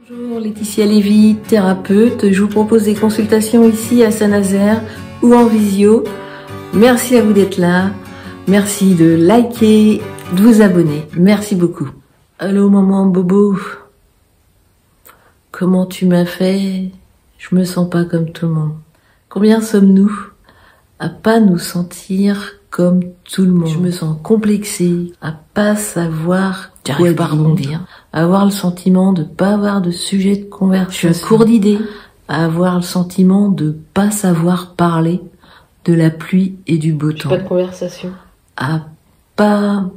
Bonjour, Laetitia Lévy, thérapeute. Je vous propose des consultations ici à Saint-Nazaire ou en visio. Merci à vous d'être là. Merci de liker, de vous abonner. Merci beaucoup. Allô maman Bobo. Comment tu m'as fait? Je me sens pas comme tout le monde. Combien sommes-nous à pas nous sentir comme tout le monde? Je me sens complexée, à pas savoir quoi rebondir, à avoir le sentiment de pas avoir de sujet de conversation. Je suis à court d'idées, à avoir le sentiment de pas savoir parler de la pluie et du beau temps. Pas de conversation. À pas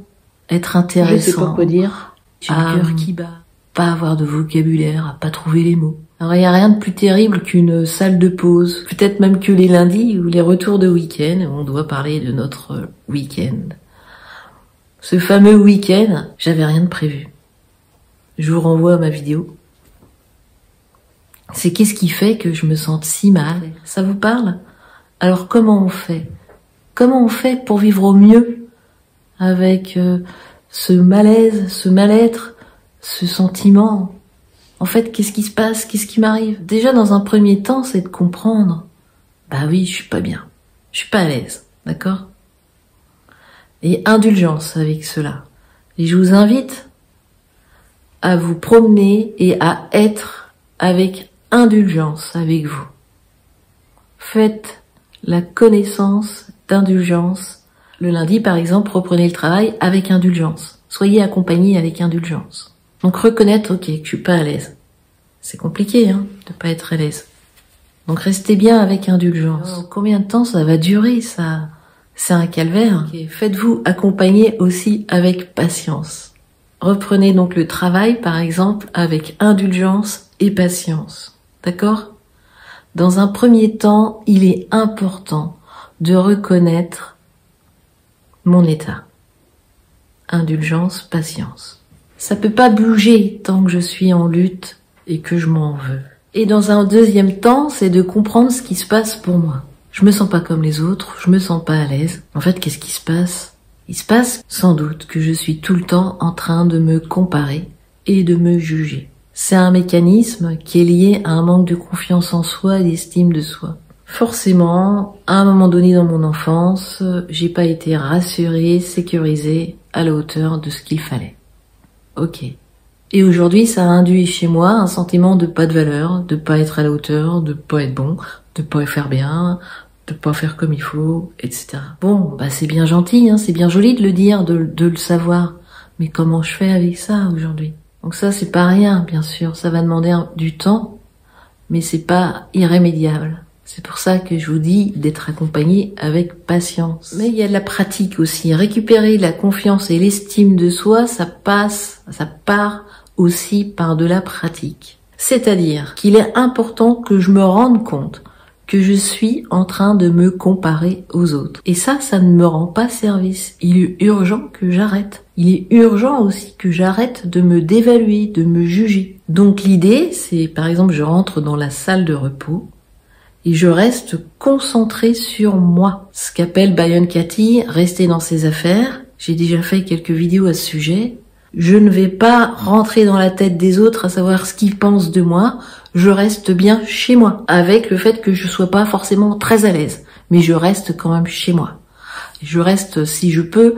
être intéressant. Je sais pas quoi dire. J'ai le cœur qui bat. Pas avoir de vocabulaire, à pas trouver les mots. Alors il y a rien de plus terrible qu'une salle de pause. Peut-être même que les lundis ou les retours de week-end, on doit parler de notre week-end. Ce fameux week-end, j'avais rien de prévu. Je vous renvoie à ma vidéo. C'est qu'est-ce qui fait que je me sente si mal? Ça vous parle? Alors comment on fait? Comment on fait pour vivre au mieux avec ce malaise, ce mal-être, ce sentiment? En fait, qu'est-ce qui se passe? Qu'est-ce qui m'arrive? Déjà, dans un premier temps, c'est de comprendre. Bah oui, je suis pas bien. Je suis pas à l'aise. D'accord? Et indulgence avec cela. Et je vous invite à vous promener et à être avec indulgence avec vous. Faites la connaissance d'indulgence. Le lundi, par exemple, reprenez le travail avec indulgence. Soyez accompagné avec indulgence. Donc reconnaître, ok, que je suis pas à l'aise. C'est compliqué, hein, de pas être à l'aise. Donc restez bien avec indulgence. Alors, combien de temps ça va durer, ça? C'est un calvaire. Okay. Faites-vous accompagner aussi avec patience. Reprenez donc le travail, par exemple, avec indulgence et patience. D'accord? Dans un premier temps, il est important de reconnaître mon état. Indulgence, patience. Ça peut pas bouger tant que je suis en lutte et que je m'en veux. Et dans un deuxième temps, c'est de comprendre ce qui se passe pour moi. Je me sens pas comme les autres, je me sens pas à l'aise. En fait, qu'est-ce qui se passe? Il se passe sans doute que je suis tout le temps en train de me comparer et de me juger. C'est un mécanisme qui est lié à un manque de confiance en soi et d'estime de soi. Forcément, à un moment donné dans mon enfance, j'ai pas été rassurée, sécurisée à la hauteur de ce qu'il fallait. Ok. Et aujourd'hui, ça a induit chez moi un sentiment de pas de valeur, de pas être à la hauteur, de pas être bon, de pas faire bien, de pas faire comme il faut, etc. Bon, bah c'est bien gentil, hein, c'est bien joli de le dire, de le savoir. Mais comment je fais avec ça aujourd'hui? Donc ça, c'est pas rien, bien sûr. Ça va demander du temps, mais c'est pas irrémédiable. C'est pour ça que je vous dis d'être accompagné avec patience. Mais il y a de la pratique aussi. Récupérer la confiance et l'estime de soi, ça part aussi par de la pratique. C'est-à-dire qu'il est important que je me rende compte que je suis en train de me comparer aux autres. Et ça ne me rend pas service. Il est urgent que j'arrête. Il est urgent aussi que j'arrête de me dévaluer, de me juger. Donc l'idée, c'est par exemple, je rentre dans la salle de repos et je reste concentrée sur moi. Ce qu'appelle Byron Katie, rester dans ses affaires. J'ai déjà fait quelques vidéos à ce sujet. Je ne vais pas rentrer dans la tête des autres à savoir ce qu'ils pensent de moi. Je reste bien chez moi, avec le fait que je sois pas forcément très à l'aise. Mais je reste quand même chez moi. Je reste, si je peux,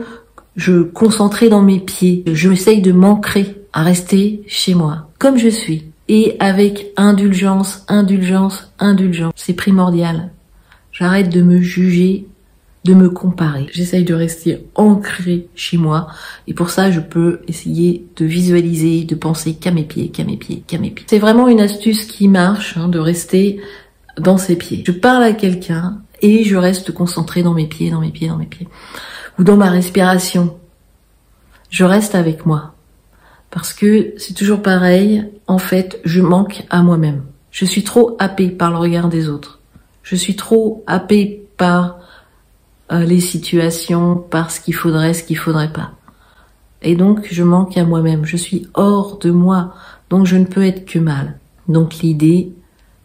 concentrer dans mes pieds. J'essaye de m'ancrer à rester chez moi, comme je suis. Et avec indulgence, indulgence, indulgence. C'est primordial. J'arrête de me juger, de me comparer. J'essaye de rester ancré chez moi. Et pour ça, je peux essayer de visualiser, de penser qu'à mes pieds, qu'à mes pieds, qu'à mes pieds. C'est vraiment une astuce qui marche, hein, de rester dans ses pieds. Je parle à quelqu'un et je reste concentré dans mes pieds, dans mes pieds, dans mes pieds. Ou dans ma respiration. Je reste avec moi. Parce que c'est toujours pareil, en fait, je manque à moi-même. Je suis trop happée par le regard des autres. Je suis trop happée par les situations, par ce qu'il faudrait pas. Et donc, je manque à moi-même. Je suis hors de moi. Donc, je ne peux être que mal. Donc, l'idée,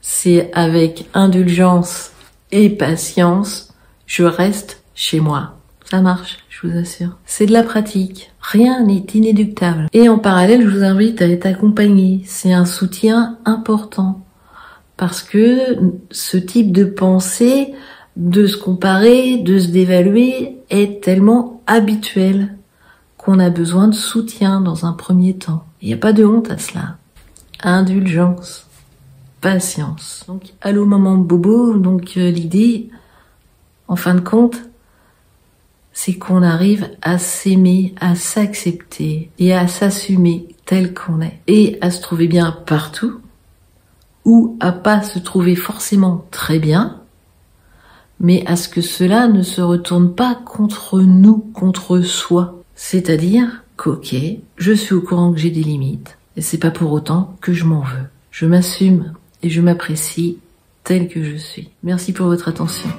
c'est avec indulgence et patience, je reste chez moi. Ça marche, je vous assure. C'est de la pratique. Rien n'est inéluctable. Et en parallèle, je vous invite à être accompagné. C'est un soutien important. Parce que ce type de pensée, de se comparer, de se dévaluer, est tellement habituel qu'on a besoin de soutien dans un premier temps. Il n'y a pas de honte à cela. Indulgence. Patience. Donc, allô maman bobo, donc l'idée, en fin de compte, c'est qu'on arrive à s'aimer, à s'accepter et à s'assumer tel qu'on est. Et à se trouver bien partout, ou à pas se trouver forcément très bien, mais à ce que cela ne se retourne pas contre nous, contre soi. C'est-à-dire qu'ok, je suis au courant que j'ai des limites, et c'est pas pour autant que je m'en veux. Je m'assume et je m'apprécie tel que je suis. Merci pour votre attention.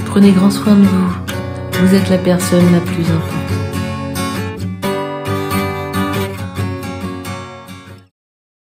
Prenez grand soin de vous. Vous êtes la personne la plus importante.